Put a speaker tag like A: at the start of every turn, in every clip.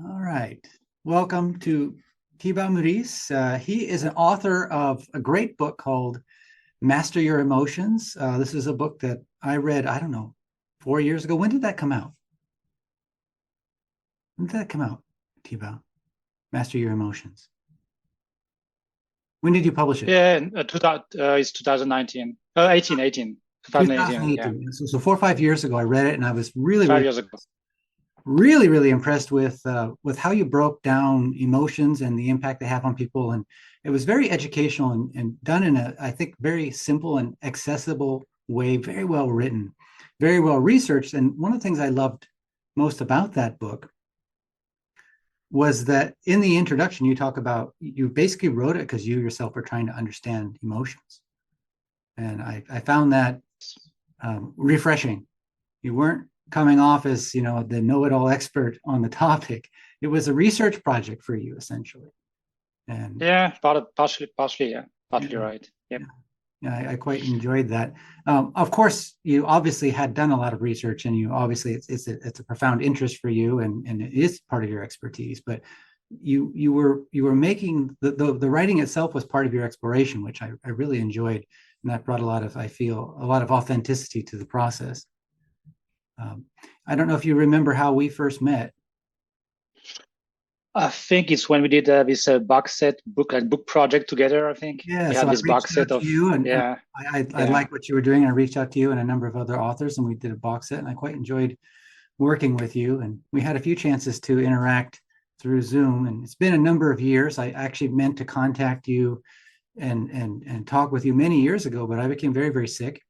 A: All right. Welcome to Thibaut Meurisse. He is an author of a great book called Master Your Emotions. This is a book that I read, I don't know, 4 years ago. When did that come out? When did that come out, Thibaut? Master Your Emotions. When did you publish it?
B: Yeah, it's 2019. 2018. Yeah,
A: 2018. So 4 or 5 years ago, I read it and I was really, really,
B: 5 years ago.
A: really impressed with how you broke down emotions and the impact they have on people. And it was very educational and done in a, I think, very simple and accessible way, very well written, very well researched. And one of the things I loved most about that book was that in the introduction, you talk about, you basically wrote it because you yourself were trying to understand emotions. And I found that refreshing. You weren't coming off as, the know-it-all expert on the topic. It was a research project for you, essentially. And
B: Yeah, partially, yeah, partly
A: yeah,
B: right. Yep.
A: yeah, I quite enjoyed that. Of course, you obviously had done a lot of research, and you obviously it's a profound interest for you, and it is part of your expertise. But you were making the writing itself was part of your exploration, which I really enjoyed, and that brought I feel a lot of authenticity to the process. I don't know if you remember how we first met.
B: I think it's when we did this box set book project together. I think
A: Yeah,
B: we
A: so
B: had
A: I
B: this
A: reached
B: box
A: out
B: set
A: to
B: of
A: you, and
B: yeah,
A: I
B: yeah.
A: like what you were doing. I reached out to you and a number of other authors, and we did a box set, and I quite enjoyed working with you. And we had a few chances to interact through Zoom, and it's been a number of years. I actually meant to contact you and talk with you many years ago, but I became very sick,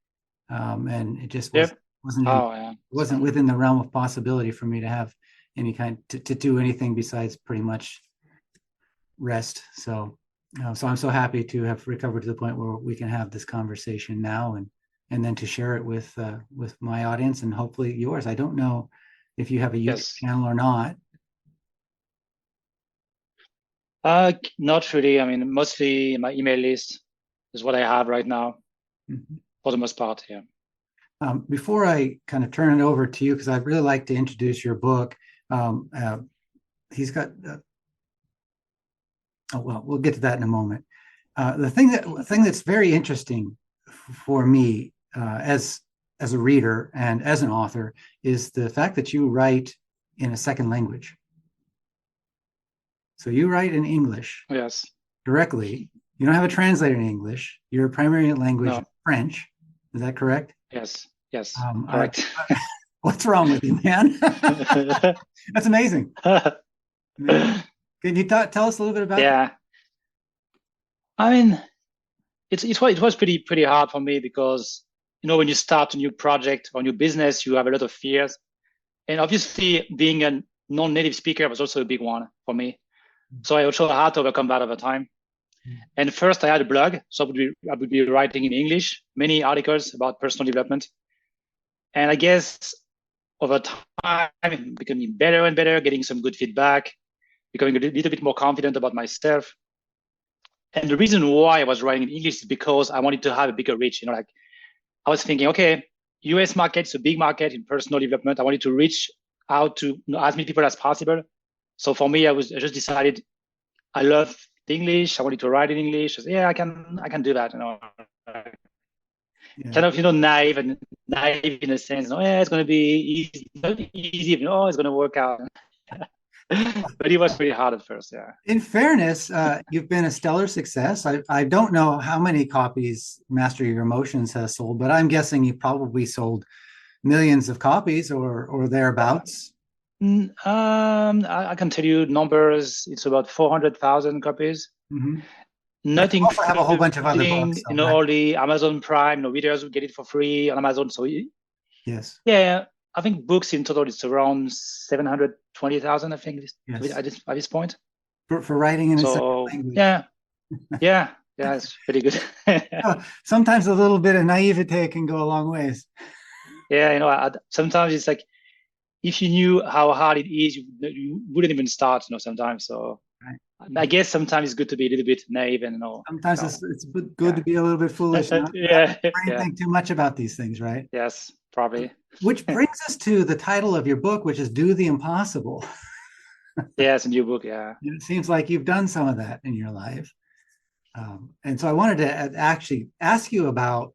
A: and it just
B: Yep.
A: wasn't
B: Oh yeah,
A: wasn't
B: sorry.
A: within the realm of possibility for me to have any kind to do anything besides pretty much rest. So I'm so happy to have recovered to the point where we can have this conversation now, and then to share it with my audience and hopefully yours. I don't know if you have a YouTube
B: Yes.
A: channel or not.
B: Not really. I mean, mostly my email list is what I have right now
A: Mhm.
B: for the most part. Yeah.
A: Before I kind of turn it over to you, because I'd really like to introduce your book. Um, uh, he's got. Oh well, we'll get to that in a moment. The thing that's very interesting for me as a reader and as an author is the fact that you write in a second language. So you write in English
B: Yes.
A: directly. You don't have a translator in English. Your primary language is
B: No.
A: French. Is that correct?
B: Yes. Yes.
A: Um, I,
B: Correct.
A: what's wrong with you, man? That's amazing. Amazing. Can you tell us a little bit about that?
B: Yeah. I mean, it was pretty hard for me because when you start a new project or new business, you have a lot of fears, and obviously being a non-native speaker was also a big one for me. So I also had to overcome that over time. And first, I had a blog, so I would be writing in English, many articles about personal development, and I guess over time, becoming better and better, getting some good feedback, becoming a little bit more confident about myself. And the reason why I was writing in English is because I wanted to have a bigger reach. Like I was thinking, okay, US market is a big market in personal development. I wanted to reach out to as many people as possible. So for me, I just decided I love English. I wanted to write in English. I said, yeah, I can do that.
A: Yeah.
B: Kind of naive in a sense. Oh yeah, it's going to be easy. Not easy. It's going to work out. But it was pretty hard at first. Yeah.
A: In fairness, you've been a stellar success. I don't know how many copies Master Your Emotions has sold, but I'm guessing you probably sold millions of copies or thereabouts.
B: I can tell you numbers. It's about 400,000 copies.
A: Mhm. And
B: Not
A: you also have a whole bunch of other books,
B: including,
A: so that
B: all the Amazon Prime, readers will get it for free on Amazon. So
A: yes,
B: yeah, I think books in total it's around 720,000. I think
A: yes,
B: at this point.
A: for writing in a second
B: So
A: language.
B: yeah, it's pretty good.
A: Sometimes a little bit of naivete can go a long ways.
B: Yeah, sometimes it's like if you knew how hard it is, you wouldn't even start. Sometimes. So
A: Right.
B: I guess sometimes it's good to be a little bit naive and
A: Sometimes it's good to
B: yeah,
A: be a little bit foolish, not
B: yeah,
A: really
B: yeah,
A: think too much about these things, right?
B: yes, probably.
A: Which brings us to the title of your book, which is "Do the Impossible."
B: Yeah, it's a new book. Yeah.
A: And it seems like you've done some of that in your life. And so I wanted to actually ask you about,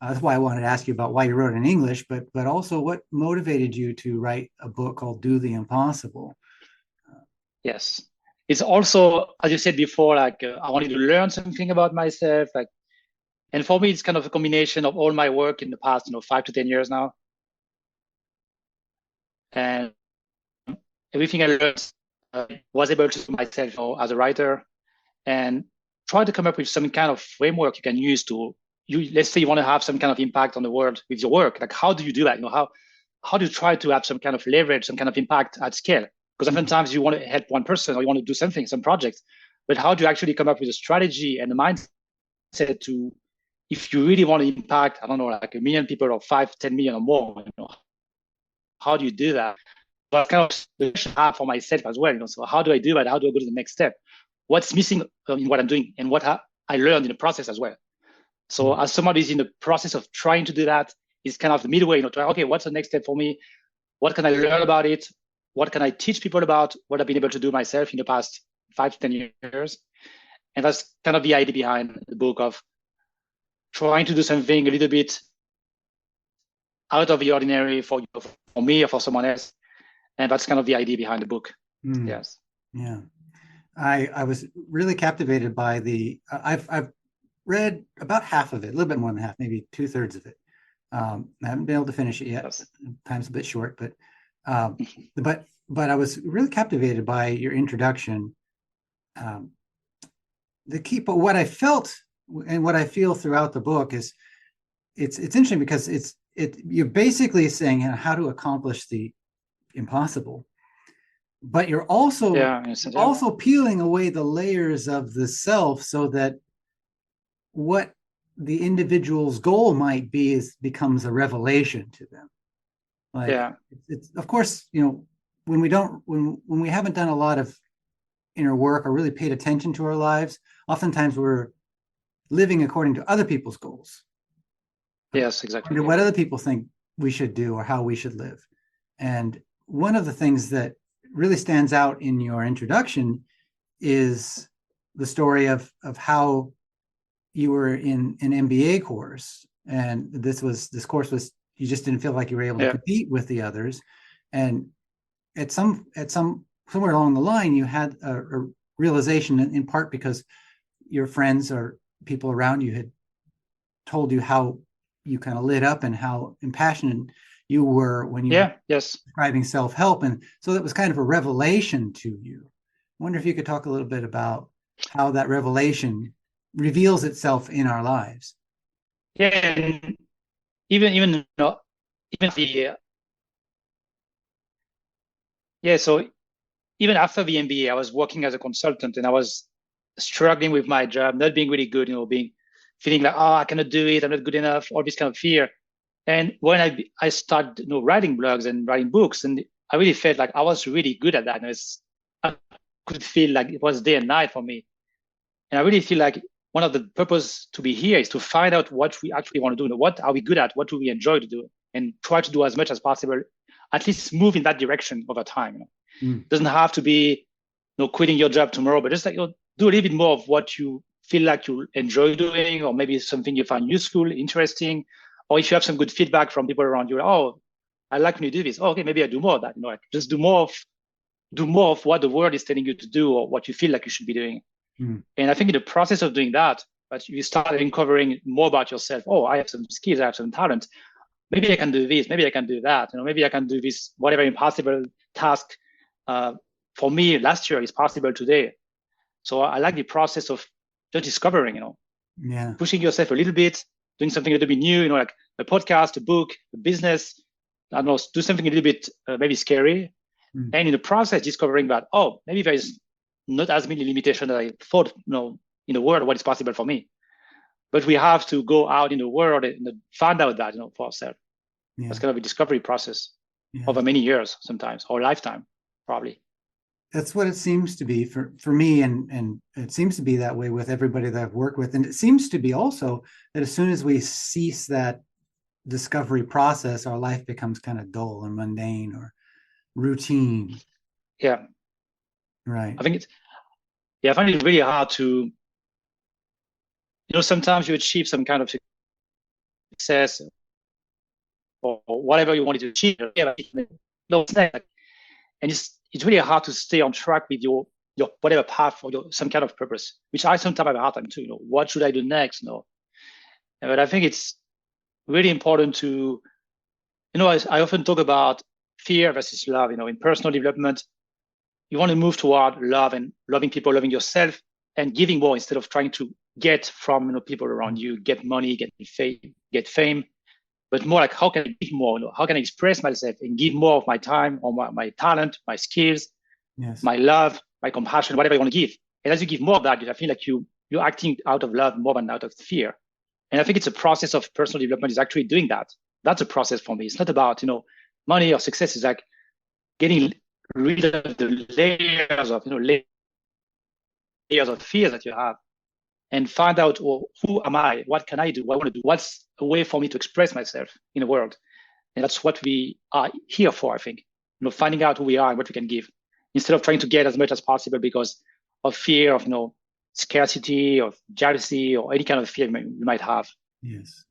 A: that's why I wanted to ask you about why you wrote in English, but also what motivated you to write a book called Do the Impossible?
B: Yes. It's also, as you said before, like I wanted to learn something about myself. Like, and for me, it's kind of a combination of all my work in the past, 5 to 10 years now, and everything I learned was able to do myself, as a writer, and try to come up with some kind of framework you can use to you. Let's say you want to have some kind of impact on the world with your work. Like, how do you do that? How do you try to have some kind of leverage, some kind of impact at scale? Because oftentimes you want to help one person or you want to do something, some project, but how do you actually come up with a strategy and a mindset to, if you really want to impact, I don't know, like 1 million people or 5, 10 million or more, how do you do that? But kind of the question I have for myself as well, so how do I do that? How do I go to the next step? What's missing in what I'm doing and what I learned in the process as well. So as somebody who's in the process of trying to do that, it's kind of the midway, okay, what's the next step for me? What can I learn about it? What can I teach people about what I've been able to do myself in the past 5 to 10 years? And that's kind of the idea behind the book, of trying to do something a little bit out of the ordinary for me or for someone else. And that's kind of the idea behind the book. Yes.
A: Yeah. I was really captivated by I've read about half of it, a little bit more than half, maybe 2/3 of it. I haven't been able to finish it yet.
B: Yes.
A: Time's a bit short, but I was really captivated by your introduction. But what I felt and what I feel throughout the book is it's interesting because you're basically saying how to accomplish the impossible, but you're also peeling away the layers of the self so that what the individual's goal might be becomes a revelation to them. Like, it's of course, when we haven't done a lot of inner work or really paid attention to our lives, oftentimes we're living according to other people's goals.
B: Yes, exactly.
A: What other people think we should do or how we should live. And one of the things that really stands out in your introduction is the story of how you were in an MBA course, and this course was, you just didn't feel like you were able to compete with the others, and somewhere along the line you had a realization, in part because your friends or people around you had told you how you kind of lit up and how impassioned you were when you were describing self-help, and so that was kind of a revelation to you. I wonder if you could talk a little bit about how that revelation reveals itself in our lives.
B: Yeah, and even the so even after the MBA, I was working as a consultant and I was struggling with my job, not being really good, feeling like, I cannot do it, I'm not good enough, all this kind of fear. And when I started writing blogs and writing books, and I really felt like I was really good at that. And I could feel like it was day and night for me. And I really feel like one of the purpose to be here is to find out what we actually want to do. What are we good at? What do we enjoy to do? And try to do as much as possible, at least move in that direction over time. It doesn't have to be quitting your job tomorrow, but just like do a little bit more of what you feel like you enjoy doing, or maybe something you find useful, interesting, or if you have some good feedback from people around you, I like when you do this. Okay, maybe I do more of that. Like just do more of what the world is telling you to do, or what you feel like you should be doing. And I think in the process of doing that, but you start uncovering more about yourself. I have some skills, I have some talent. Maybe I can do this. Maybe I can do that. Maybe I can do this, whatever impossible task for me last year is possible today. So I like the process of just discovering, pushing yourself a little bit, doing something a little bit new, like a podcast, a book, a business. I don't know, do something a little bit maybe scary. And in the process, discovering that, maybe there is not as many limitations as I thought, in the world, what is possible for me. But we have to go out in the world and find out that, for ourselves. Yeah. That's kind of a discovery process over many years sometimes, or a lifetime, probably.
A: That's what it seems to be for me, and it seems to be that way with everybody that I've worked with. And it seems to be also that as soon as we cease that discovery process, our life becomes kind of dull and mundane or routine.
B: Yeah.
A: Right.
B: I think it's, yeah, I find it really hard to, sometimes you achieve some kind of success or whatever you wanted to achieve. No, it's not. And it's really hard to stay on track with your whatever path or your some kind of purpose, which I sometimes have a hard time too. What should I do next? But I think it's really important to, I often talk about fear versus love. In personal development, you want to move toward love and loving people, loving yourself, and giving more instead of trying to get from people around you, get money, get fame, but more like how can I give more? How can I express myself and give more of my time or my talent, my skills,
A: Yes.
B: my love, my compassion, whatever you want to give. And as you give more of that, I feel like you're acting out of love more than out of fear. And I think it's a process of personal development is actually doing that. That's a process for me. It's not about money or success. It's like getting rid of the layers of layers of fears that you have, and find out, well, who am I? What can I do? What I want to do? What's a way for me to express myself in the world? And that's what we are here for, I think. Finding out who we are and what we can give, instead of trying to get as much as possible because of fear of scarcity or jealousy or any kind of fear you might have.
A: Yes.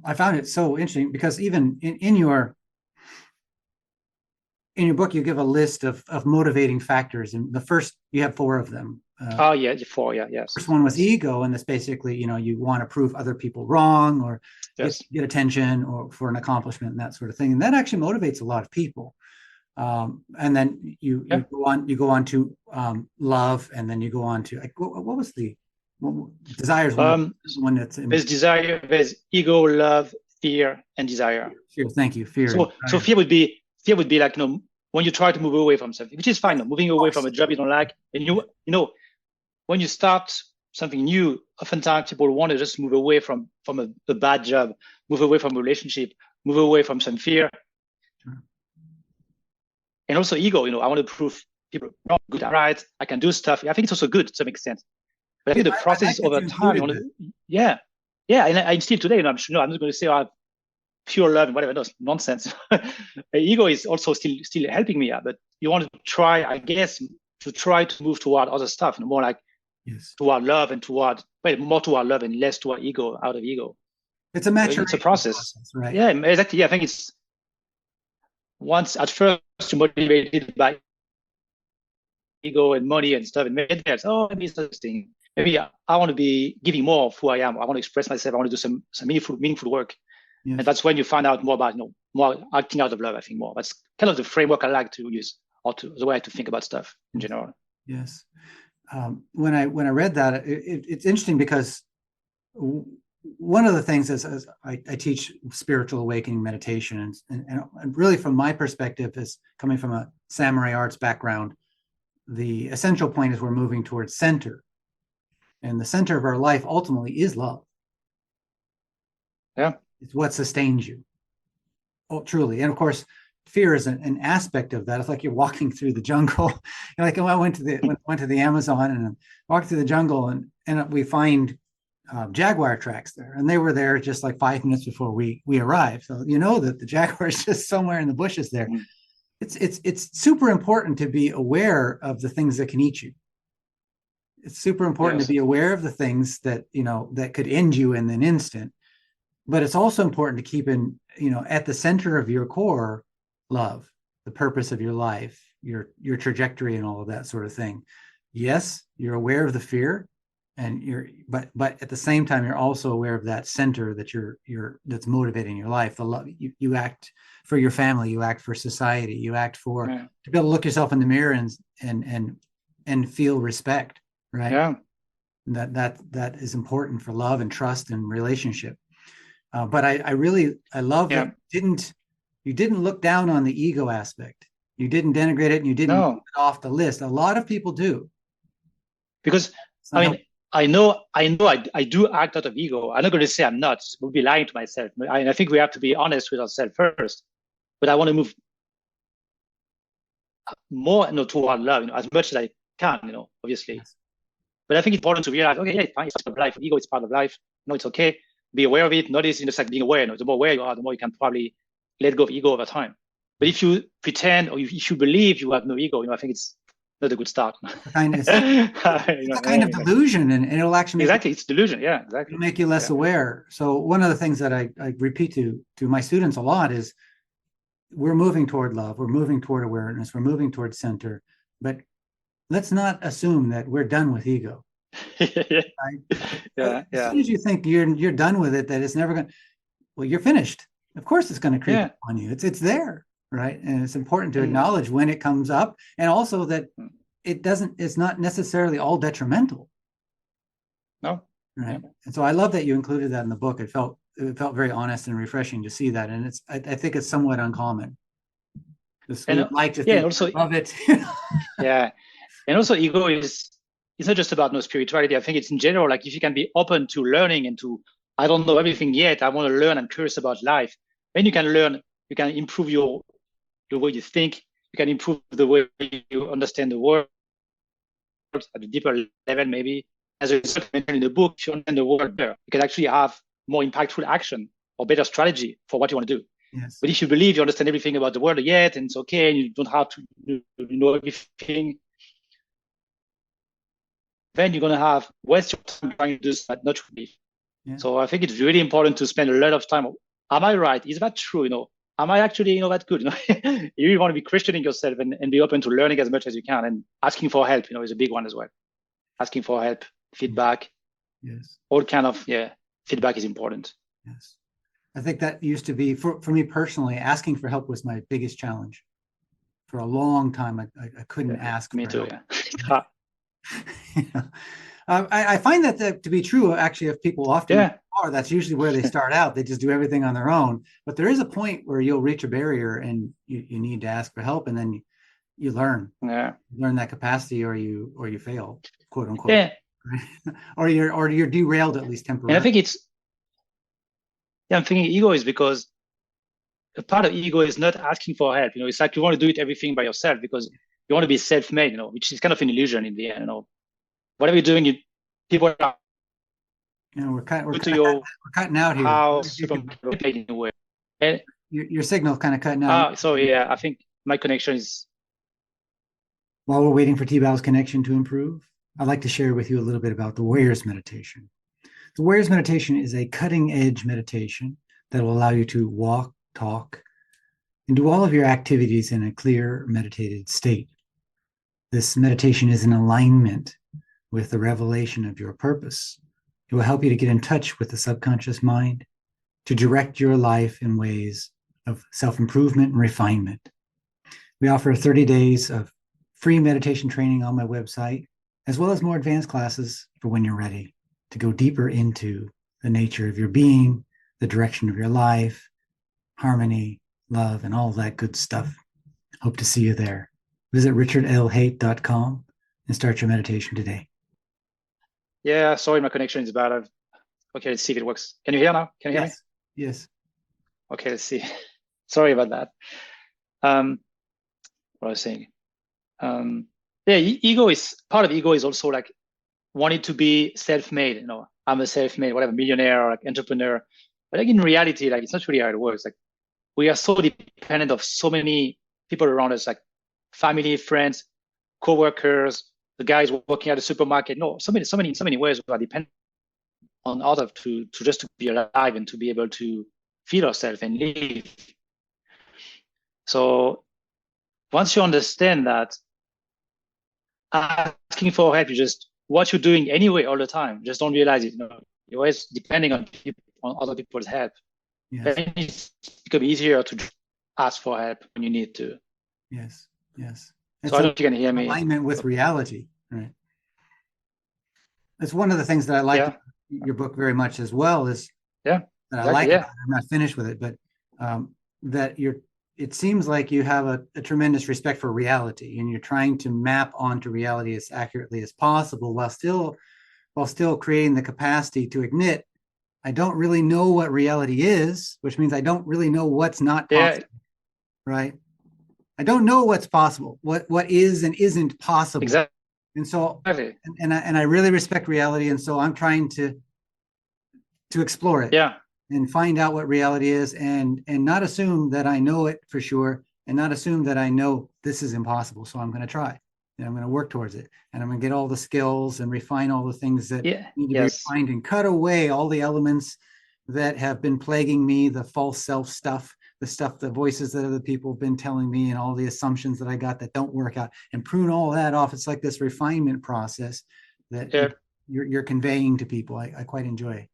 A: I found it so interesting because even in your book, you give a list of motivating factors, and the first, you have 4 of them.
B: Oh yeah, 4, yeah, yes.
A: First one was ego, and that's basically, you want to prove other people wrong or
B: yes.
A: get attention or for an accomplishment and that sort of thing, and that actually motivates a lot of people. And then you go on to love, and then you go on to, like, what was the desires? One that's
B: there's desire, there's ego, love, fear, and desire.
A: Fear. Thank you. Fear.
B: So fear would be like when you try to move away from something, which is fine. Moving away from a job you don't like, and when you start something new, oftentimes people want to just move away from a bad job, move away from a relationship, move away from some fear. Sure. And also ego, I want to prove people wrong, good, right, I can do stuff. I think it's also good to some extent. But I think the process over time, yeah. And I still today, I'm sure, I'm not going to say I have pure love and whatever, no, nonsense. Ego is also still helping me, but you want to try, I guess, to move toward other stuff, more like toward love and more toward love and less toward ego, out of ego.
A: It's a maturation.
B: It's a process,
A: right?
B: Yeah, exactly. Yeah, I think it's once at first you're motivated by ego and money and stuff, and maybe maybe it's interesting. Maybe I want to be giving more of who I am. I want to express myself. I want to do some meaningful work. Yes. And that's when you find out more about, more acting out of love, I think more. That's kind of the framework I like to use, or the way to think about stuff in general.
A: Yes. When I read that, it's interesting because one of the things is I teach spiritual awakening meditation, and really from my perspective, is coming from a samurai arts background, the essential point is we're moving towards center. And the center of our life ultimately is love.
B: Yeah.
A: It's what sustains you. Oh, truly. And of course, fear is an aspect of that. It's like you're walking through the jungle. Like I went to the Amazon and walked through the jungle, and we find jaguar tracks there, and they were there just like 5 minutes before we arrived. So that the jaguar is just somewhere in the bushes there. Mm. It's super important to be aware of the things that can eat you. It's super important to be aware of the things that that could end you in an instant. But it's also important to keep at the center of your core love, the purpose of your life, your trajectory, and all of that sort of thing. Yes, you're aware of the fear, but at the same time, you're also aware of that center that that's motivating your life. The love you act for your family, you act for society, you act for to be able to look yourself in the mirror and feel respect, right?
B: Yeah.
A: That is important for love and trust and relationship. But I love that you didn't look down on the ego aspect. You didn't denigrate it, and you didn't move it off the list. A lot of people do.
B: Because I know I do act out of ego. I'm not going to say I'm not. I would be lying to myself. I think we have to be honest with ourselves first. But I want to move more toward love, as much as I can, obviously. Yes. But I think it's important to realize, okay, yeah, it's fine. It's part of life. Ego is part of life. It's okay. Be aware of it. Notice, it's like being aware. The more aware you are, the more you can probably let go of ego over time. But if you pretend or if you believe you have no ego, I think not a good start.
A: It's
B: You know,
A: a kind of delusion, and it'll actually make
B: exactly, it's delusion. Yeah, exactly.
A: it'll make you less aware. So one of the things that I repeat to my students a lot is we're moving toward love, we're moving toward awareness, we're moving toward center, but let's not assume that we're done with ego. Right?
B: Yeah,
A: as soon as you think you're done with it, that it's never going, well, you're finished. Of course it's going to creep on you. It's there, right? And it's important to acknowledge when it comes up, and also that it's not necessarily all detrimental.
B: No.
A: Right. And so I love that you included that in the book. It felt very honest and refreshing to see that. And I think it's somewhat uncommon. We like to think
B: also,
A: of it.
B: Yeah. And also ego it's not just about no spirituality. I think it's in general, like if you can be open to learning and to, I don't know everything yet, I want to learn, I'm curious about life, then you can learn, you can improve the way you think, you can improve the way you understand the world at a deeper level, maybe. As a result, in the book, if you understand the world better, you can actually have more impactful action or better strategy for what you want to do.
A: Yes.
B: But if you believe you understand everything about the world yet, and it's okay, and you don't have to know everything, then you're going to have waste your time trying to do that, not really. Yeah. So I think it's really important to spend a lot of time. Am I right? Is that true? Am I actually, that good? You really want to be questioning yourself and be open to learning as much as you can, and asking for help, is a big one as well. Asking for help, feedback.
A: Yes.
B: All kind of, feedback is important.
A: Yes. I think that used to be, for me personally, asking for help was my biggest challenge. For a long time, I couldn't ask
B: me
A: for
B: too,
A: help. I find that to be true, actually, of people often are. That's usually where they start out. They just do everything on their own. But there is a point where you'll reach a barrier and you need to ask for help, and then you learn.
B: Yeah.
A: You learn that capacity, or you fail, quote unquote.
B: Yeah.
A: or you're derailed, at least temporarily.
B: And I think I'm thinking ego is because a part of ego is not asking for help. It's like you want to do it everything by yourself because you want to be self-made, which is kind of an illusion in the end. Whatever you're doing, people are.
A: We're cutting out here.
B: House, and
A: your signal kind of cutting out.
B: So I think my connection is.
A: While we're waiting for Thibaut's connection to improve, I'd like to share with you a little bit about the Warrior's Meditation. The Warrior's Meditation is a cutting-edge meditation that will allow you to walk, talk, and do all of your activities in a clear, meditated state. This meditation is in alignment with the revelation of your purpose. It will help you to get in touch with the subconscious mind, to direct your life in ways of self-improvement and refinement. We offer 30 days of free meditation training on my website, as well as more advanced classes for when you're ready to go deeper into the nature of your being, the direction of your life, harmony, love, and all that good stuff. Hope to see you there. Visit richardlhaight.com and start your meditation today.
B: Yeah, sorry, my connection is bad. Okay, let's see if it works. Can you hear now? Can you hear me?
A: Yes.
B: Okay, let's see. Sorry about that. What I was saying. Ego is part of ego is also like wanting to be self-made. I'm a self-made, whatever, millionaire or like entrepreneur. But like in reality, like it's not really how it works. Like we are so dependent of so many people around us, like family, friends, co-workers, the guys working at the supermarket. No, so many ways we are dependent on others to just to be alive and to be able to feed ourselves and live. So once you understand that, asking for help is just what you're doing anyway all the time. Just don't realize it. You're always depending on other people's help.
A: Yes.
B: Then it's become easier to ask for help when you need to.
A: Yes.
B: So I don't know if you can hear me.
A: Alignment with reality, right? It's one of the things that I like your book very much as well. Is that I like it. I'm not finished with it, but that it seems like you have a tremendous respect for reality, and you're trying to map onto reality as accurately as possible, while still creating the capacity to admit, I don't really know what reality is, which means I don't really know what's not possible, right? I don't know what's possible, what is and isn't possible.
B: Exactly.
A: And so, and I really respect reality, and so I'm trying to explore it.
B: Yeah.
A: And find out what reality is, and not assume that I know it for sure, and not assume that I know this is impossible. So I'm going to try. and I'm going to work towards it, and I'm going to get all the skills and refine all the things that
B: Yeah.
A: need to be
B: Yes.
A: refined and cut away all the elements that have been plaguing me, the false self stuff, the stuff, the voices that other people have been telling me, and all the assumptions that I got that don't work out, and prune all that off. It's like this refinement process that
B: Yeah.
A: you're conveying to people. I quite enjoy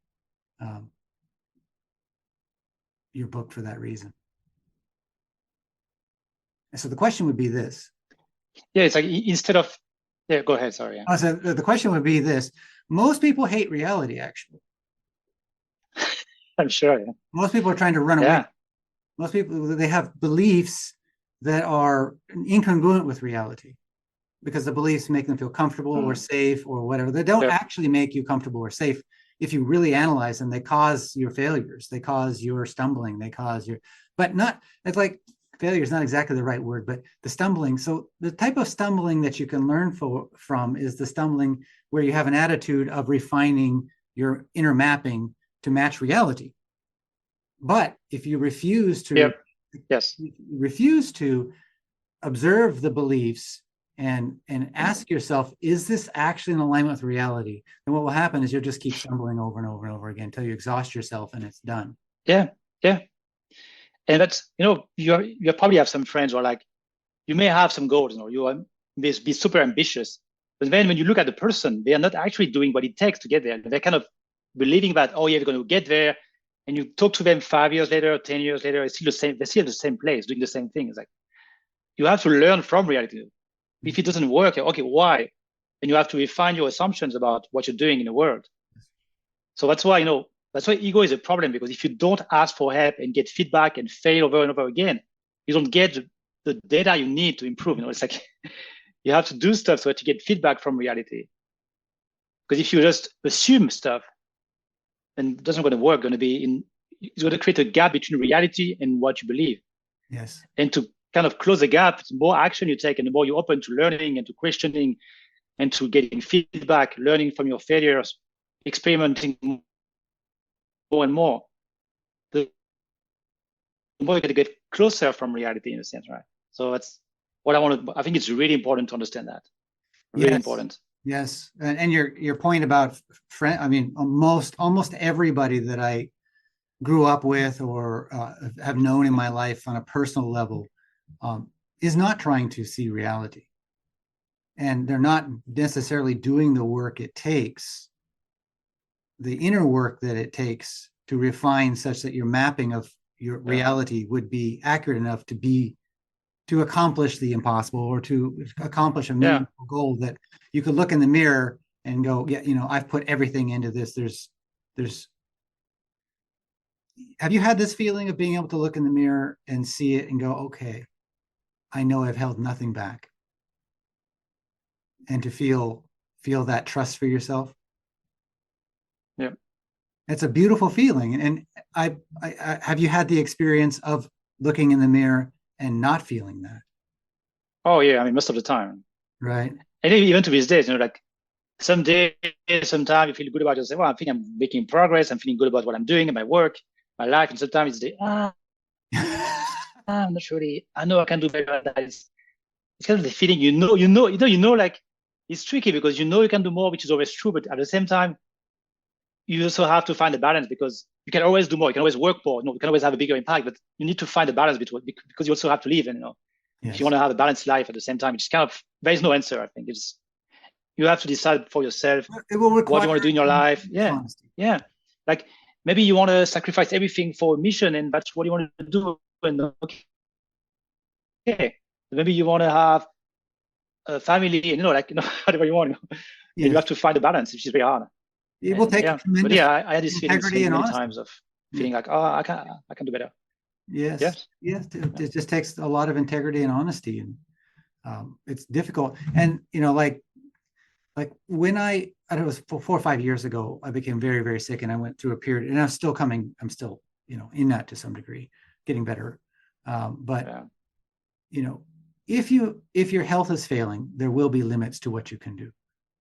A: your book for that reason. And so the question would be this.
B: Yeah, it's like instead of, yeah, go ahead. Sorry. Yeah.
A: So the question would be this. Most people hate reality, actually.
B: I'm sure. Yeah.
A: Most people are trying to run away. Most people, they have beliefs that are incongruent with reality because the beliefs make them feel comfortable or safe or whatever. They don't actually make you comfortable or safe. If you really analyze them, they cause your failures. They cause your stumbling. They cause your, but not, it's like failure is not exactly the right word, but the stumbling. So the type of stumbling that you can learn from is the stumbling where you have an attitude of refining your inner mapping to match reality. But if you refuse to, refuse to observe the beliefs and ask yourself, is this actually in alignment with reality? Then what will happen is you'll just keep stumbling over and over and over again until you exhaust yourself and it's done.
B: Yeah, yeah. And that's, you probably have some friends who are like, you may have some goals, you may be super ambitious, but then when you look at the person, they are not actually doing what it takes to get there. They're kind of believing that, oh yeah, we're going to get there. And you talk to them 5 years later, 10 years later, it's still the same, they're still in the same place, doing the same thing. It's like, you have to learn from reality. If it doesn't work, okay, why? And you have to refine your assumptions about what you're doing in the world. So that's why, that's why ego is a problem, because if you don't ask for help and get feedback and fail over and over again, you don't get the data you need to improve. It's like you have to do stuff so that you get feedback from reality. Because if you just assume stuff, and it doesn't going to work, it's going to create a gap between reality and what you believe.
A: Yes.
B: And to kind of close the gap, the more action you take and the more you're open to learning and to questioning and to getting feedback, learning from your failures, experimenting more and more, the more you're going to get closer from reality in a sense, right? So that's what I think it's really important to understand that. Really important.
A: Yes. And your point about friend, I mean, almost everybody that I grew up with or have known in my life on a personal level is not trying to see reality. And they're not necessarily doing the work it takes, the inner work that it takes to refine such that your mapping of your reality would be accurate enough to accomplish the impossible or to accomplish a meaningful goal that you could look in the mirror and go, yeah, I've put everything into this. Have you had this feeling of being able to look in the mirror and see it and go, okay, I know I've held nothing back, and to feel that trust for yourself?
B: Yeah.
A: It's a beautiful feeling. And I have you had the experience of looking in the mirror and not feeling that?
B: Oh yeah, I mean, most of the time.
A: Right.
B: And even to these days, like some days, sometimes you feel good about yourself. Well, I think I'm making progress. I'm feeling good about what I'm doing in my work, my life. And sometimes it's I'm not really, I know I can do better than that. It's kind of the feeling, like it's tricky because you can do more, which is always true. But at the same time, you also have to find a balance, because you can always do more. You can always work more. You can always have a bigger impact, but you need to find a balance because you also have to live. And if you want to have a balanced life at the same time, it's kind of, there is no answer. I think you have to decide for yourself what you want to do in your life. Yeah, honesty. Yeah. Like maybe you want to sacrifice everything for a mission, and that's what you want to do. And okay, maybe you want to have a family, and whatever you want. And you have to find a balance, which is very hard.
A: It will take
B: but yeah, I had this feeling many times of feeling like, oh, I can do better.
A: Yes. It just takes a lot of integrity and honesty, and it's difficult. And like when I don't know, it was 4 or 5 years ago, I became very, very sick, and I went through a period, and I'm still in that to some degree, getting better. But if your health is failing, there will be limits to what you can do.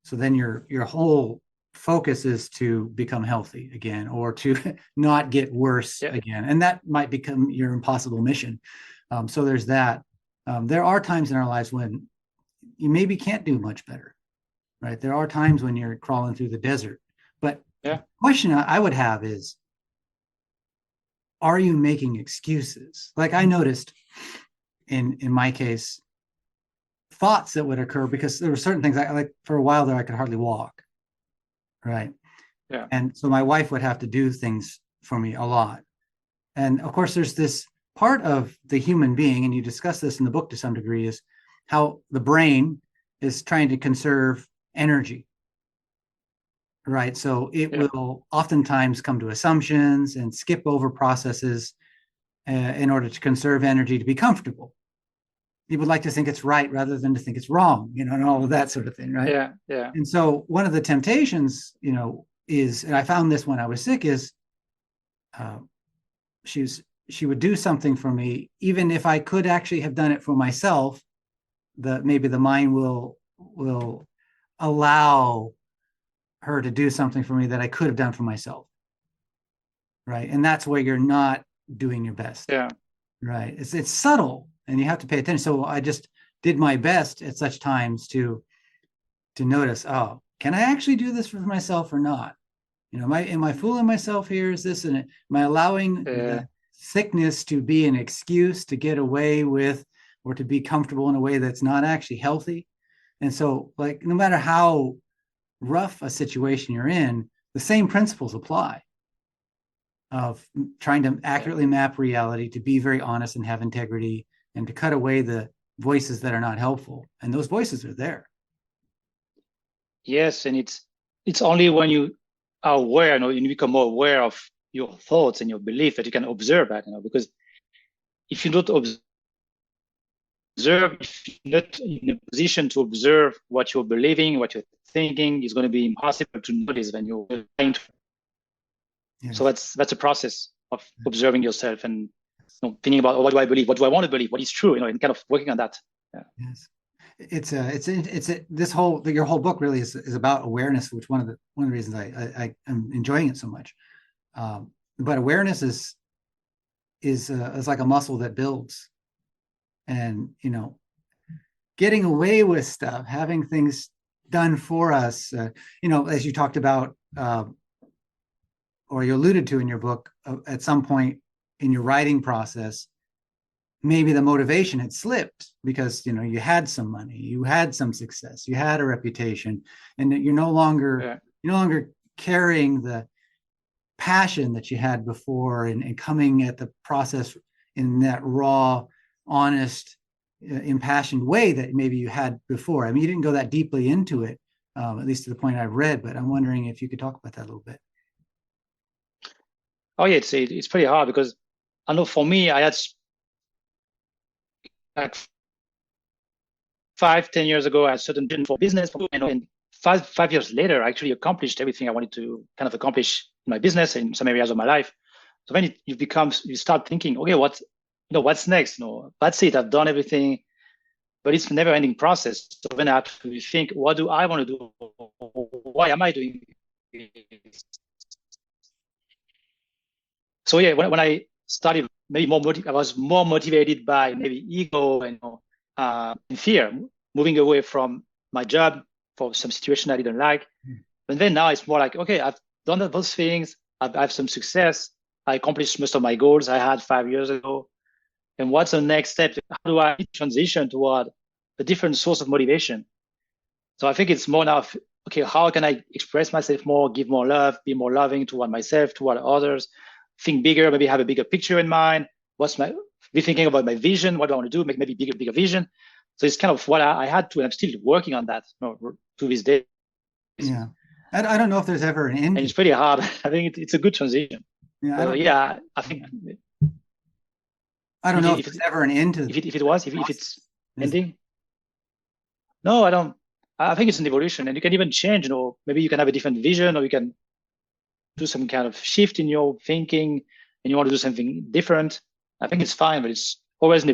A: So then your whole focus is to become healthy again, or to not get worse again. And that might become your impossible mission. So there's that. There are times in our lives when, you maybe can't do much better, right? There are times when you're crawling through the desert. But
B: Yeah.
A: the question I would have is, are you making excuses? Like I noticed in my case, thoughts that would occur because there were certain things I like for a while there, I could hardly walk. Right.
B: Yeah.
A: And so my wife would have to do things for me a lot. And of course, there's this part of the human being, and you discuss this in the book to some degree, is how the brain is trying to conserve energy. Right. So it
B: Yeah.
A: will oftentimes come to assumptions and skip over processes in order to conserve energy to be comfortable. You would like to think it's right rather than to think it's wrong, and all of that sort of thing. Right.
B: Yeah. Yeah.
A: And so one of the temptations, is, and I found this when I was sick, is uh, she would do something for me, even if I could actually have done it for myself. Maybe the mind will allow her to do something for me that I could have done for myself. Right. And that's where you're not doing your best.
B: Yeah.
A: Right. It's subtle and you have to pay attention. So I just did my best at such times to notice, oh, can I actually do this for myself or not? Am I fooling myself here? Is this am I allowing the sickness to be an excuse to get away with or to be comfortable in a way that's not actually healthy? And so, like, no matter how rough a situation you're in, the same principles apply of trying to accurately map reality, to be very honest and have integrity, and to cut away the voices that are not helpful. And those voices are there.
B: Yes, and it's only when you are aware, you become more aware of your thoughts and your belief that you can observe that, because if you don't observe, if you're not in a position to observe what you're believing, what you're thinking, it's going to be impossible to notice when you're trying to. Yes. So that's a process of observing yourself and thinking about, what do I believe? What do I want to believe? What is true? And kind of working on that. Yeah.
A: Yes. Your whole book really is about awareness, which one of the reasons I am enjoying it so much. But awareness is like a muscle that builds, and getting away with stuff, having things done for us, as you talked about, or you alluded to in your book, at some point in your writing process, maybe the motivation had slipped because you had some money, you had some success, you had a reputation, and you're no longer carrying the passion that you had before, and coming at the process in that raw, honest, impassioned way that maybe you had before. I mean, you didn't go that deeply into it, at least to the point I've read, but I'm wondering if you could talk about that a little bit.
B: Oh yeah, it's pretty hard because I know for me, I had like 5-10 years ago, I had certain vision for business, and five years later, I actually accomplished everything I wanted to kind of accomplish in my business and in some areas of my life. So then you start thinking, okay, what's next? That's it. I've done everything, but it's a never-ending process. So then I have to think, what do I want to do? Why am I doing this? So yeah, when I started, maybe I was more motivated by maybe ego and fear, moving away from my job for some situation I didn't like. And then now it's more like, okay, I've done those things. I have some success. I accomplished most of my goals I had 5 years ago. And what's the next step? How do I transition toward a different source of motivation? So I think it's more now, okay, how can I express myself more, give more love, be more loving toward myself, toward others, think bigger, maybe have a bigger picture in mind. Be thinking about my vision, what do I want to do, make maybe bigger vision. So it's kind of what I had to, and I'm still working on that to this day.
A: Yeah. I don't know if there's ever an end.
B: And it's pretty hard. I think it's a good transition.
A: Yeah.
B: I think.
A: I don't know if there's ever an end to
B: if it's ending. No, I don't. I think it's an evolution, and you can even change. Maybe you can have a different vision, or you can do some kind of shift in your thinking, and you want to do something different. I think it's fine, but it's always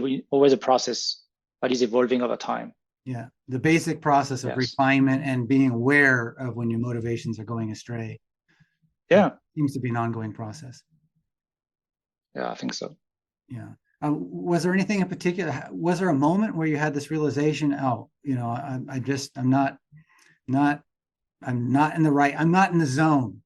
B: a process that is evolving over time.
A: Yeah, the basic process of refinement and being aware of when your motivations are going astray.
B: Yeah,
A: seems to be an ongoing process.
B: Yeah, I think so.
A: Yeah. Was there anything in particular? Was there a moment where you had this realization? Oh, not, I'm not in the right. I'm not in the zone.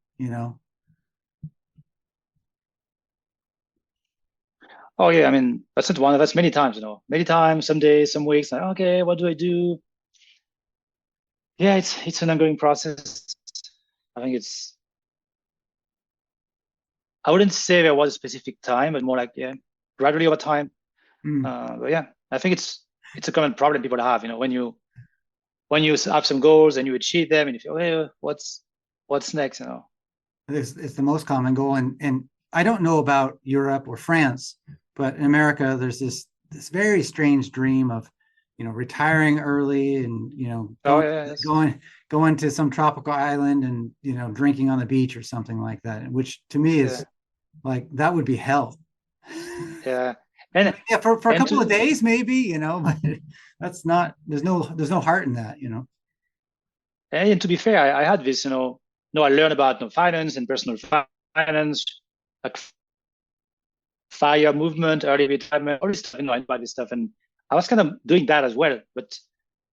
B: Oh yeah, I mean that's not one. That's many times, many times. Some days, some weeks. Like, okay, what do I do? Yeah, it's an ongoing process. I think it's. I wouldn't say there was a specific time, but more like yeah, gradually over time.
A: Mm.
B: But yeah, I think it's a common problem people have. When you have some goals and you achieve them, and you feel, hey, what's next?
A: It's the most common goal, and I don't know about Europe or France, but in America, there's this very strange dream of, retiring early and
B: Oh yeah, yes,
A: going going to some tropical island and drinking on the beach or something like that, which to me
B: yeah,
A: is like that would be hell.
B: yeah,
A: I
B: and
A: mean, yeah, for a
B: and
A: couple of
B: to
A: days maybe, but that's not. There's no heart in that.
B: and to be fair, I had this, I learned about finance and personal finance, like fire movement, early retirement, all this stuff, about this stuff. And I was kind of doing that as well. But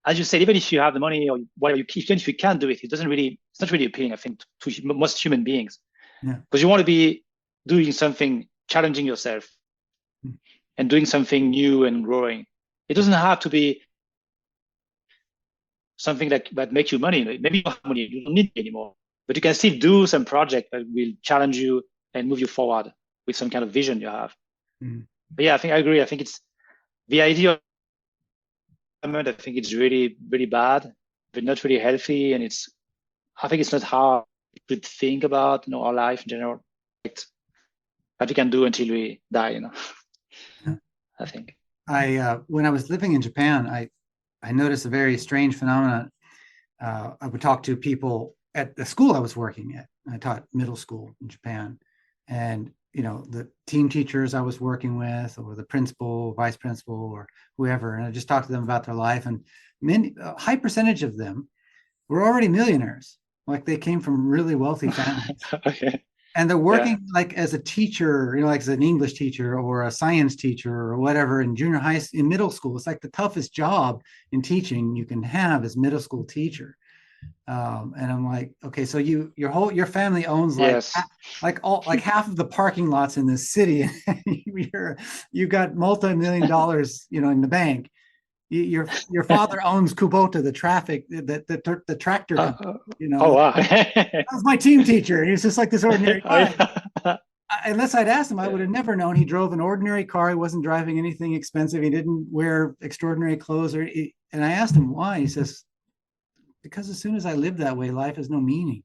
B: as you said, even if you have the money or whatever even if you can't do it, it's not really appealing, I think, to most human beings.
A: Yeah.
B: Because you want to be doing something, challenging yourself
A: Mm.
B: and doing something new and growing. It doesn't have to be something that makes you money. Maybe you don't have money, you don't need it anymore. But you can still do some project that will challenge you and move you forward with some kind of vision you have.
A: Mm.
B: But yeah, I think I agree. I think it's the idea of I think it's really, really bad, but not really healthy. And I think it's not how we think about, our life in general, that we can do until we die.
A: Yeah.
B: I think.
A: When I was living in Japan, I noticed a very strange phenomenon. I would talk to people at the school I was working at. I taught middle school in Japan, and the team teachers I was working with, or the principal, vice principal, or whoever, and I just talked to them about their life. And a high percentage of them were already millionaires, like they came from really wealthy families,
B: Okay.
A: and they're
B: Yeah.
A: working like as a teacher, like as an English teacher or a science teacher or whatever in in middle school. It's like the toughest job in teaching you can have is middle school teacher. And I'm like, okay, so your family owns
B: Yes.
A: like half of the parking lots in this city. You got multi-million dollars, in the bank. Your father owns Kubota, the tractor
B: Uh,
A: company.
B: uh,
A: You know,
B: oh
A: that
B: wow.
A: was my team teacher. He's just like this ordinary
B: Oh
A: guy.
B: yeah.
A: Unless I'd asked him, I would
B: Yeah.
A: have never known he drove an ordinary car. He wasn't driving anything expensive. He didn't wear extraordinary clothes. And I asked him why. He says, because as soon as I live that way, life has no meaning.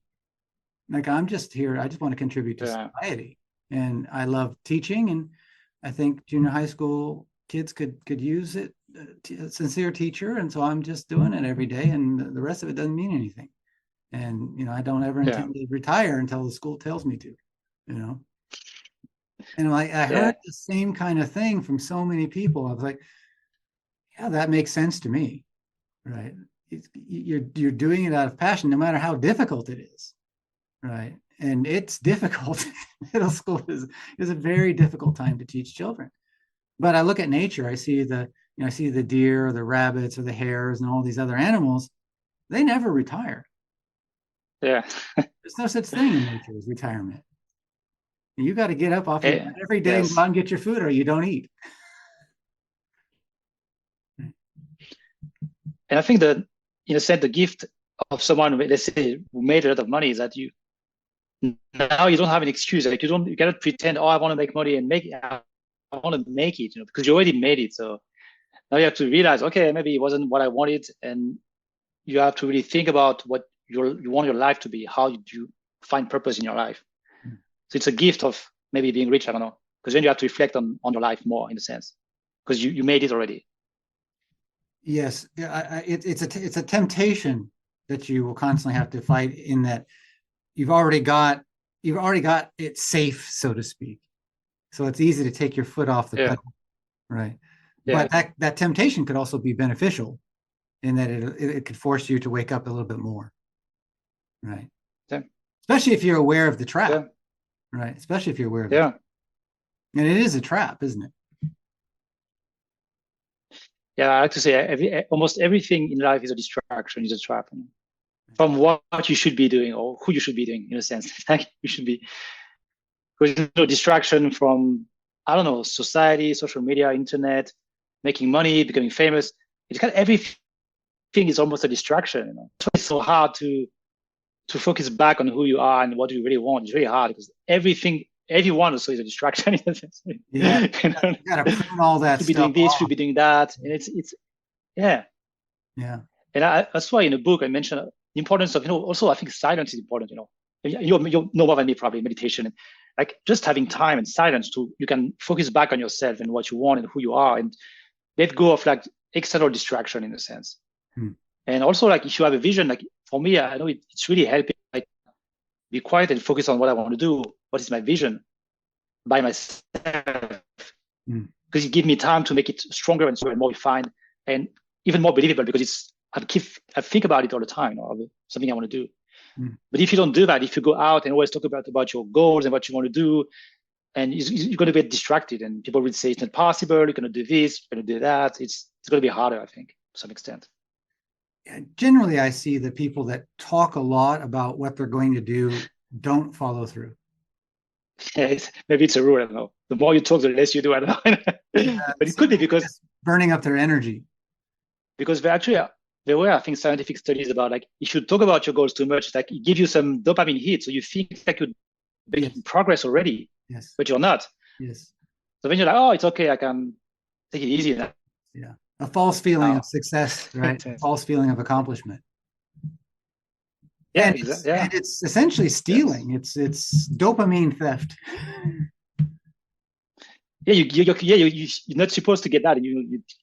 A: Like I'm just here. I just want to contribute to
B: Yeah.
A: society, and I love teaching. And I think junior high school kids could use it, a sincere teacher. And so I'm just doing it every day, and the rest of it doesn't mean anything. And I don't ever
B: Yeah.
A: intend to retire until the school tells me to. You know, and I heard
B: Yeah.
A: the same kind of thing from so many people. I was like, yeah, that makes sense to me, right? You're doing it out of passion, no matter how difficult it is, right? And it's difficult. Middle school is a very difficult time to teach children. But I look at nature, I see the deer or the rabbits or the hares and all these other animals. They never retire.
B: Yeah.
A: There's no such thing in nature as retirement. You got to get up off your
B: Eh,
A: bed every day and go
B: yes.
A: out and get your food, or you don't eat.
B: And I think that in a sense the gift of someone, let's say, who made a lot of money is that you now you don't have an excuse. Like you cannot pretend, oh, I want to make money and make it. I want to make it, because you already made it. So now you have to realize, okay, maybe it wasn't what I wanted, and you have to really think about what you want your life to be. How do you find purpose in your life? So it's a gift of maybe being rich. I don't know, because then you have to reflect on your life more in a sense, because you made it already.
A: Yes, yeah, it's a temptation that you will constantly have to fight. In that you've already got it safe, so to speak. So it's easy to take your foot off the
B: Yeah,
A: pedal, right?
B: yeah,
A: But that temptation could also be beneficial in that it could force you to wake up a little bit more, right?
B: yeah,
A: Especially if you're aware of the trap,
B: yeah,
A: right? Especially if you're aware of it,
B: yeah.
A: and it is a trap, isn't it?
B: yeah, I like to say almost everything in life is a distraction, is a trap. From what you should be doing or who you should be doing, in a sense. Like you should be, because distraction from, I don't know, society, social media, internet, making money, becoming famous. It's kind of everything is almost a distraction. So it's so hard to focus back on who you are and what you really want. It's really hard because everyone also is a distraction.
A: Yeah,
B: You know?
A: you got to prune all
B: You
A: that
B: should be
A: stuff
B: doing this,
A: off.
B: should be doing that, and it's yeah.
A: Yeah,
B: And that's why in the book I mentioned the importance of, also I think silence is important. You know more than me probably meditation, and like just having time and silence to you can focus back on yourself and what you want and who you are, and let go of like external distraction in a sense.
A: hmm.
B: And also like if you have a vision, like for me, I know it's really helping like be quiet and focus on what I want to do. What is my vision by myself?
A: Hmm.
B: Because it gives me time to make it stronger and stronger and more refined and even more believable because I think about it all the time, something I want to do.
A: Hmm.
B: But if you don't do that, if you go out and always talk about your goals and what you want to do, and you're going to get distracted, and people will say it's not possible. You're going to do this, you're going to do that. It's going to be harder, I think, to some extent.
A: Generally, I see the people that talk a lot about what they're going to do don't follow through.
B: Maybe it's a rule. I don't know. The more you talk, the less you do. I don't know.
A: Yeah,
B: But
A: it
B: it could
A: seems
B: be
A: like just burning up their energy.
B: because they actually there were, I think, scientific studies about like if you talk about your goals too much, it's like it gives you some dopamine hit, so you think like you're
A: Yes,
B: making progress already,
A: yes,
B: but you're not.
A: yes.
B: So then you're like, oh, it's okay, I can take it easy
A: Yeah, a false feeling of
B: now.
A: success, right? A false feeling of accomplishment,
B: Yeah,
A: and
B: exactly. Yeah,
A: it's essentially
B: yes.
A: stealing. It's dopamine theft.
B: Yeah, you're not supposed to get that.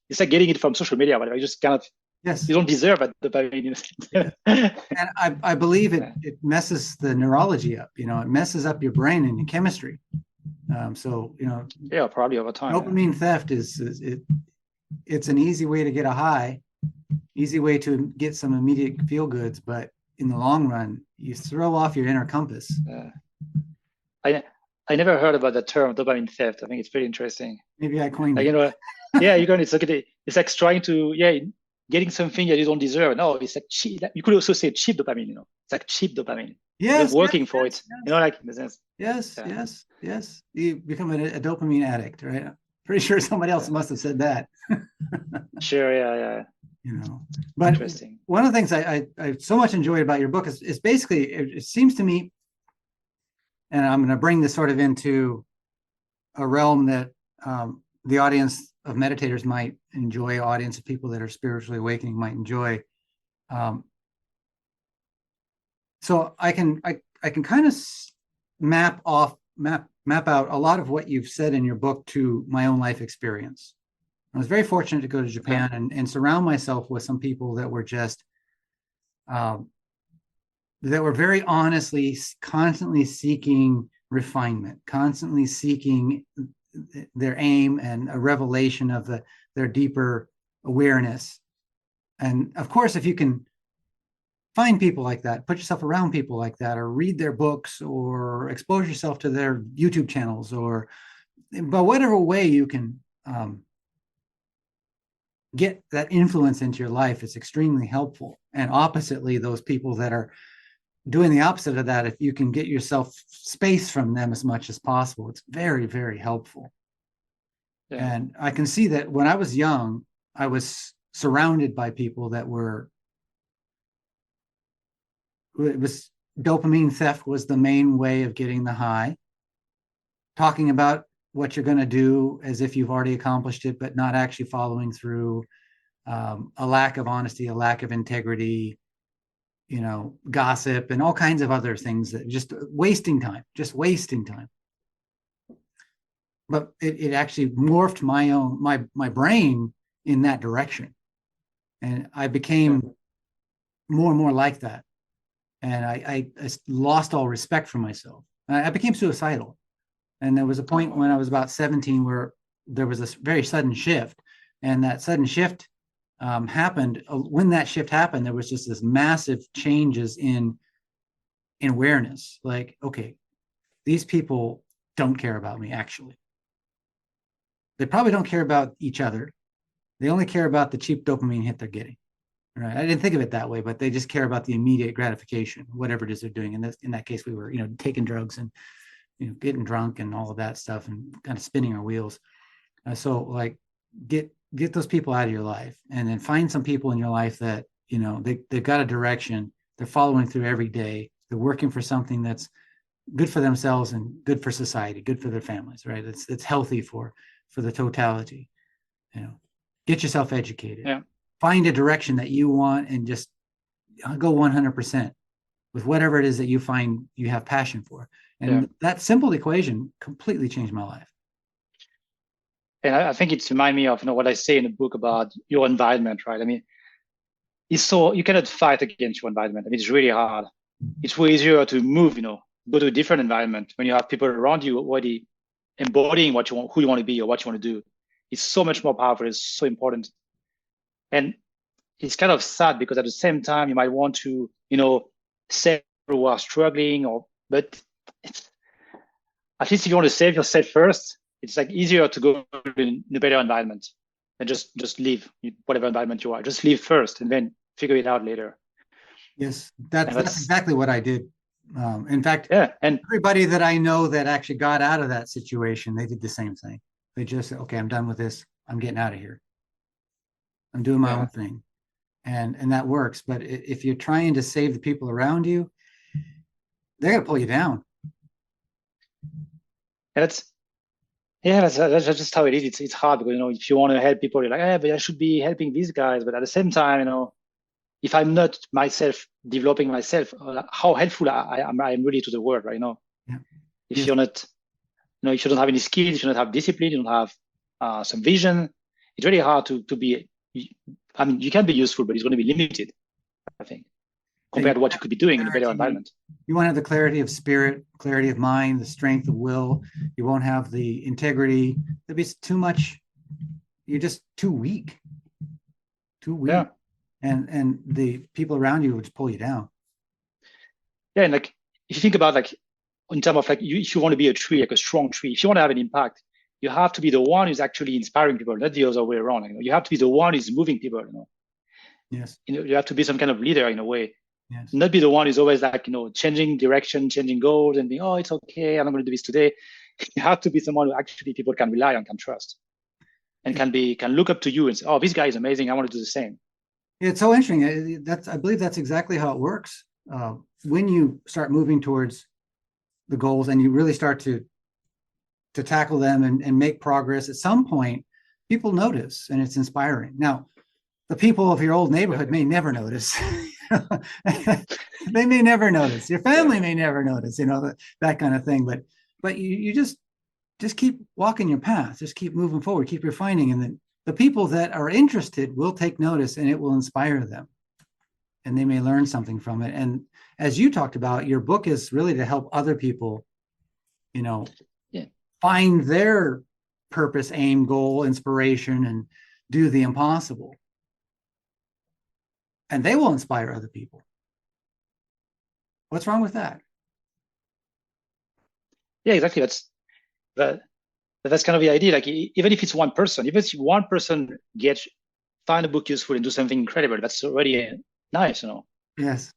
B: It's like getting it from social media, but you just kind of
A: Yes,
B: you don't deserve it. Dopamine.
A: yes. And I believe
B: Yeah,
A: it messes the neurology up. It messes up your brain and your chemistry. So
B: yeah, probably over time. Yeah.
A: dopamine theft is it's an easy way to get a high, easy way to get some immediate feel goods, but in the long run, you throw off your inner compass.
B: I I never heard about the term dopamine theft. I think it's pretty interesting.
A: Maybe I coined
B: Like,
A: it.
B: yeah, you're going. It's like trying to getting something that you don't deserve. No, it's like cheap. You could also say cheap dopamine. It's like cheap dopamine. You're
A: Yes, yes,
B: working for
A: yes,
B: it. Like in the sense.
A: yes, yes,
B: Yeah,
A: yes, yes. You become a dopamine addict, right? Pretty sure somebody else
B: yeah.
A: must have said that.
B: Sure. Yeah, yeah.
A: But
B: Interesting.
A: one of the things I so much enjoyed about your book is basically it seems to me, and I'm going to bring this sort of into a realm that the audience of meditators might enjoy, audience of people that are spiritually awakening might enjoy. Um, so I can kind of map out a lot of what you've said in your book to my own life experience. I was very fortunate to go to
B: Okay.
A: Japan and surround myself with some people that were just um, that were very honestly constantly seeking refinement, constantly seeking their aim and a revelation of their deeper awareness. And of course, if you can find people like that, put yourself around people like that, or read their books, or expose yourself to their YouTube channels, or but whatever way you can get that influence into your life, it's extremely helpful. And oppositely, those people that are doing the opposite of that, if you can get yourself space from them as much as possible, it's very, very helpful.
B: Yeah.
A: And I can see that when I was young, I was surrounded by people that it was dopamine theft was the main way of getting the high, talking about what you're going to do as if you've already accomplished it, but not actually following through, a lack of honesty, a lack of integrity, gossip and all kinds of other things that just wasting time. But it actually morphed my brain in that direction. And I
B: Yeah.
A: became more and more like that. And I lost all respect for myself. I became suicidal. And there was a point when I was about 17 where there was this very sudden shift. And that sudden shift happened. When that shift happened, there was just this massive changes in awareness. Like, okay, these people don't care about me, actually. They probably don't care about each other. They only care about the cheap dopamine hit they're getting. Right. I didn't think of it that way, but they just care about the immediate gratification, whatever it is they're doing. And in that case, we were, taking drugs and, getting drunk and all of that stuff and kind of spinning our wheels. So like get those people out of your life, and then find some people in your life that, they've got a direction. They're following through every day. They're working for something that's good for themselves and good for society, good for their families, right? It's healthy for the totality. Get yourself educated.
B: Yeah.
A: Find a direction that you want and just go 100% with whatever it is that you find you have passion for. And that simple equation completely changed my life.
B: And I think it's remind me of what I say in the book about your environment, right? I mean, you cannot fight against your environment. I mean, it's really hard. It's way easier to move, go to a different environment when you have people around you already embodying what you want, who you want to be or what you want to do. It's so much more powerful. It's so important. And it's kind of sad because at the same time, you might want to, save people who are struggling, but it's, at least if you want to save yourself first, it's like easier to go in a better environment and just leave whatever environment you are. Just leave first and then figure it out later.
A: Yes, that's exactly what I did. In fact,
B: and
A: everybody that I know that actually got out of that situation, they did the same thing. They just said, okay, I'm done with this. I'm getting out of here. I'm doing my own thing. And that works. But if you're trying to save the people around you, they're going to pull you down.
B: And that's just how it is. It's hard because, if you want to help people, you're like, but I should be helping these guys. But at the same time, if I'm not myself developing myself, how helpful I'm really to the world, right? If you're not, if you don't have any skills, if you don't have discipline, you don't have some vision, it's really hard to be. I mean, you can be useful, but it's going to be limited, I think, compared to what you could be doing in a better environment.
A: You won't have the clarity of spirit, clarity of mind, the strength of will. You won't have the integrity. There'll be too much. You're just too weak. Too weak.
B: Yeah.
A: And the people around you would just pull you down.
B: Yeah, and if you think about in terms of if you want to be a tree, like a strong tree, if you want to have an impact, you have to be the one who's actually inspiring people, not the other way around. You have to be the one who's moving people.
A: Yes.
B: You have to be some kind of leader in a way.
A: Yes.
B: Not be the one who's always changing direction, changing goals, and being, it's okay, I'm not going to do this today. You have to be someone who actually people can rely on, can trust, and can look up to you and say, this guy is amazing, I want to do the same.
A: It's so interesting. I believe that's exactly how it works. When you start moving towards the goals and you really start to tackle them and make progress, at some point, people notice and it's inspiring. Now, the people of your old neighborhood may never notice. They may never notice. Your family may never notice, that kind of thing. But you just keep walking your path. Just keep moving forward. Keep refining, and then the people that are interested will take notice, and it will inspire them, and they may learn something from it. And as you talked about, your book is really to help other people, find their purpose, aim, goal, inspiration, and do the impossible. And they will inspire other people. What's wrong with that?
B: Yeah, exactly. That's kind of the idea. Even if it's one person, even if one person find a book useful and do something incredible, that's already nice,
A: Yes.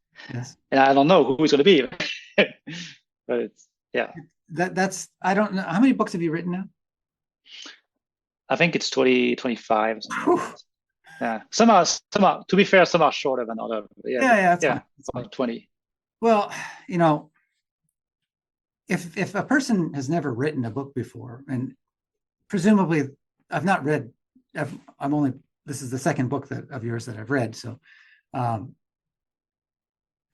B: And I don't know who it's going to be, but it's,
A: That's I don't know. How many books have you written now?
B: I think it's 20, 25. Yeah, some are. To be fair, some are shorter than others.
A: That's
B: fine. 20.
A: Well, if a person has never written a book before, and presumably I've not read, this is the second book of yours that I've read, so I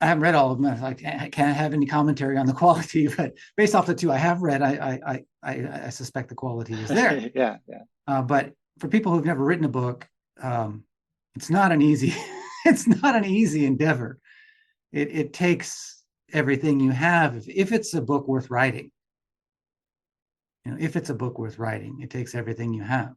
A: haven't read all of them. I can't have any commentary on the quality, but based off the two I have read, I suspect the quality is there.
B: Yeah.
A: But for people who've never written a book, it's not an easy endeavor. It takes everything you have. If it's a book worth writing, it takes everything you have.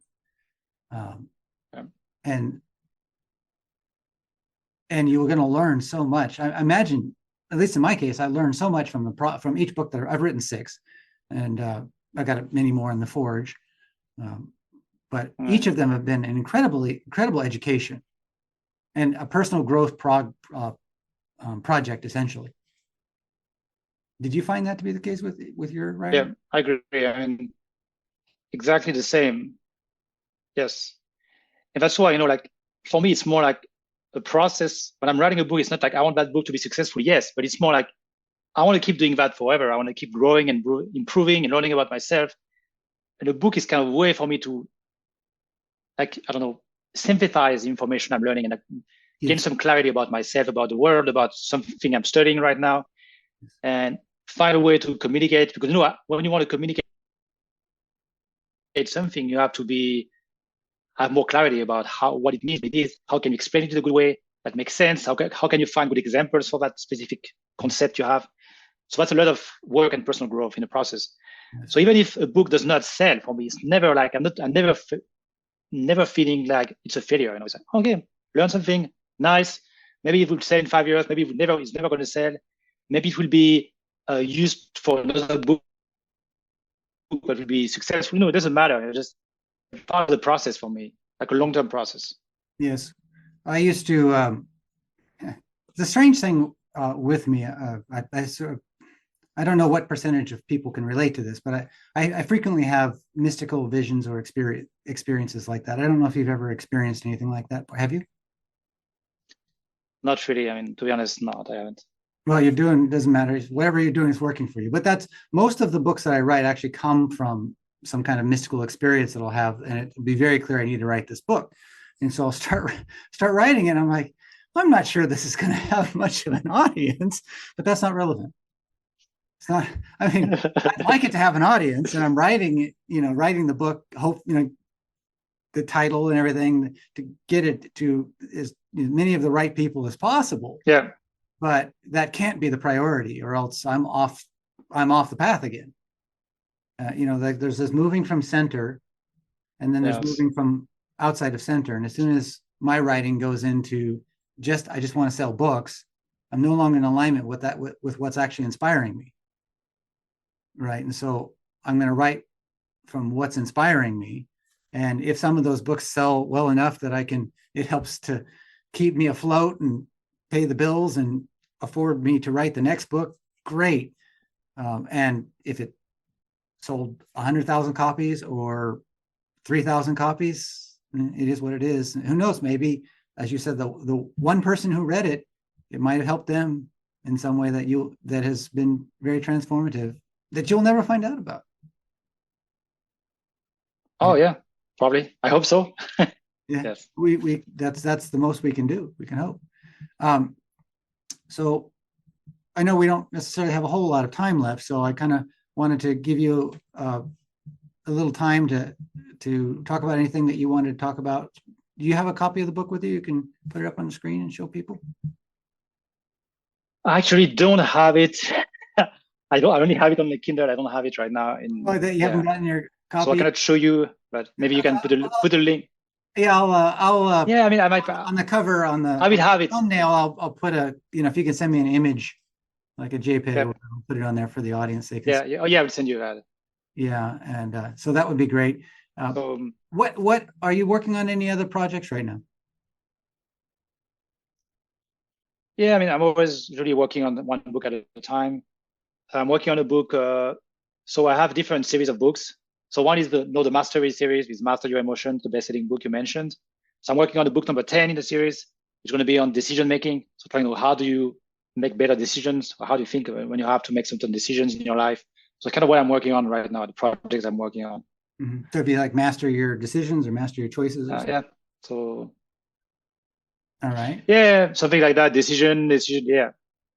A: And you're going to learn so much. I imagine, at least in my case, I learned so much from each book that I've written 6, and I got many more in the forge. but each of them have been an incredible education and a personal growth project, essentially. Did you find that to be the case with your writing?
B: Yeah, I agree. I mean, exactly the same. Yes. And that's why, like for me, it's more like a process. When I'm writing a book, it's not like I want that book to be successful, yes, but it's more like I want to keep doing that forever. I want to keep growing and improving and learning about myself. And the book is kind of a way for me to, like, I don't know, synthesize the information I'm learning and like, gain some clarity about myself, about the world, about something I'm studying right now, and find a way to communicate. Because when you want to communicate something, you have to have more clarity about what it means. It is how can you explain it in a good way that makes sense. How can you find good examples for that specific concept you have? So that's a lot of work and personal growth in the process. So even if a book does not sell for me, it's never like I'm never feeling like it's a failure. It's like, okay, learn something nice. Maybe it will sell in 5 years. Maybe it's never going to sell. Maybe it will be used for another book that will be successful. It doesn't matter. It's just part of the process for me, like a long-term process.
A: Yes, I used to. The strange thing with me, I don't know what percentage of people can relate to this, but I frequently have mystical visions or experiences like that. I don't know if you've ever experienced anything like that. Have you?
B: Not really. I mean, to be honest, not. I haven't.
A: Well, doesn't matter. Whatever you're doing is working for you. But that's most of the books that I write actually come from some kind of mystical experience that I'll have, and it'll be very clear I need to write this book. And so I'll start writing it. And I'm like, I'm not sure this is going to have much of an audience, but that's not relevant. It's not. I mean, I'd like it to have an audience, and I'm writing it. Writing the book. Hope the title and everything to get it to as many of the right people as possible.
B: Yeah.
A: But that can't be the priority, or else I'm off the path again. There's this moving from center, and then there's moving from outside of center. And as soon as my writing goes into I just want to sell books, I'm no longer in alignment with what's actually inspiring me. Right. And so I'm going to write from what's inspiring me. And if some of those books sell well enough that it helps to keep me afloat and pay the bills and afford me to write the next book, great. And if it sold 100,000 copies or 3,000 copies, it is what it is. Who knows? Maybe, as you said, the one person who read it, it might have helped them in some way that has been very transformative that you'll never find out about.
B: Oh yeah, probably. I hope so.
A: Yeah.
B: Yes.
A: That's the most we can do. We can hope. So I know we don't necessarily have a whole lot of time left, so I kind of wanted to give you a little time to talk about anything that you wanted to talk about. Do you have a copy of the book with you? You can put it up on the screen and show people.
B: I actually don't have it. I only have it on the Kindle. I don't have it right now.
A: You haven't gotten your copy.
B: So I cannot show you, but maybe you can put a link.
A: Yeah, I'll.
B: Yeah, I mean, I might.
A: On the cover, on the.
B: I will have it.
A: Thumbnail. I'll put if you can send me an image, like a JPEG, I'll put it on there for the audience. They can
B: see. Oh yeah, I will send you that.
A: Yeah, and so that would be great. What are you working on? Any other projects right now?
B: Yeah, I mean, I'm always really working on one book at a time. I'm working on a book. So I have different series of books. So one is the Mastery series with Master Your Emotions, the best-selling book you mentioned. So I'm working on the book number 10 in the series. It's going to be on decision making. So trying to how do you make better decisions, or how do you think when you have to make certain decisions in your life. So kind of what I'm working on right now, the projects I'm working on.
A: Mm-hmm. So it'd be like master your decisions or master your choices.
B: Yeah. So.
A: All right.
B: Yeah, something like that. Decision.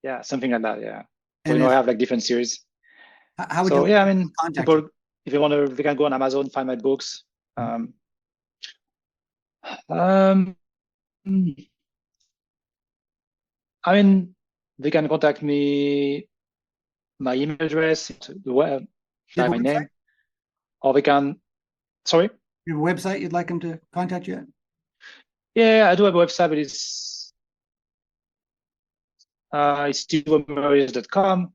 B: Yeah, something like that. Yeah. So I have like different series.
A: How would you?
B: Yeah, I mean, people, if you want to, they can go on Amazon, find my books. I mean, they can contact me. My email address, my name, or they can. Sorry.
A: You have a website you'd like them to contact you at?
B: Yeah, I do have a website, but it's thibautmeurisse.com.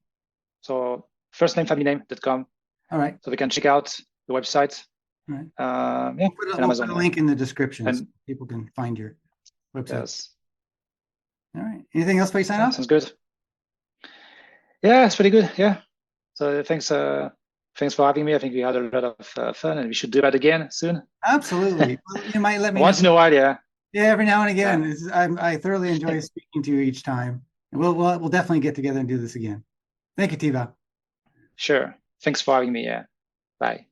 B: So first name, family name.com.
A: All right.
B: So they can check out the website.
A: Right.
B: Yeah,
A: We'll
B: and
A: we'll put
B: Amazon.
A: a
B: Yeah.
A: link in the description so
B: And
A: people can find your website.
B: yes,
A: All right. Anything else before you sign
B: yeah,
A: off?
B: sounds good. Yeah, it's pretty good. Yeah. So thanks for having me. I think we had a lot of fun, and we should do that again soon.
A: Absolutely. Well, you might let me know.
B: Once in a while, yeah.
A: Yeah, every now and again.
B: Yeah.
A: I thoroughly enjoy speaking to you each time. And we'll definitely get together and do this again. Thank you, Thibaut.
B: Sure. Thanks for having me. Yeah. Bye.